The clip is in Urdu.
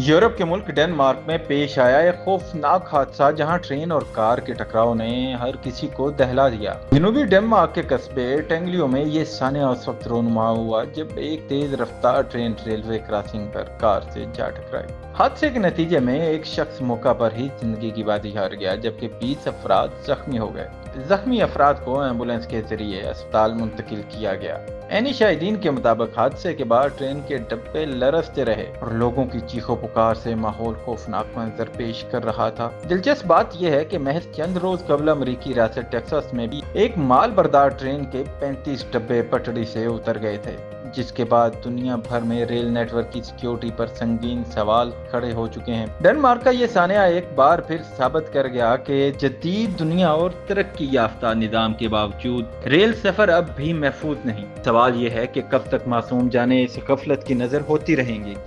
یورپ کے ملک ڈنمارک میں پیش آیا ایک خوفناک حادثہ جہاں ٹرین اور کار کے ٹکراؤ نے ہر کسی کو دہلا دیا۔ جنوبی ڈنمارک کے قصبے ٹینگلیو میں یہ سانحہ اس وقت رونما ہوا جب ایک تیز رفتار ٹرین ریلوے کراسنگ پر کار سے جا ٹکرائی۔ حادثے کے نتیجے میں ایک شخص موقع پر ہی زندگی کی بازی ہار گیا جبکہ 20 افراد زخمی ہو گئے۔ زخمی افراد کو ایمبولینس کے ذریعے اسپتال منتقل کیا گیا۔ عینی شاہدین کے مطابق حادثے کے بعد ٹرین کے ڈبے لرزتے رہے اور لوگوں کی چیخو پکار سے ماحول خوفناک منظر پیش کر رہا تھا۔ دلچسپ بات یہ ہے کہ محض چند روز قبل امریکی ریاست ٹیکساس میں بھی ایک مال بردار ٹرین کے 35 ڈبے پٹڑی سے اتر گئے تھے، جس کے بعد دنیا بھر میں ریل نیٹ ورک کی سیکیورٹی پر سنگین سوال کھڑے ہو چکے ہیں۔ ڈنمارک کا یہ سانحہ ایک بار پھر ثابت کر گیا کہ جدید دنیا اور ترقی یافتہ نظام کے باوجود ریل سفر اب بھی محفوظ نہیں۔ سوال یہ ہے کہ کب تک معصوم جانیں اس غفلت کی نظر ہوتی رہیں گی۔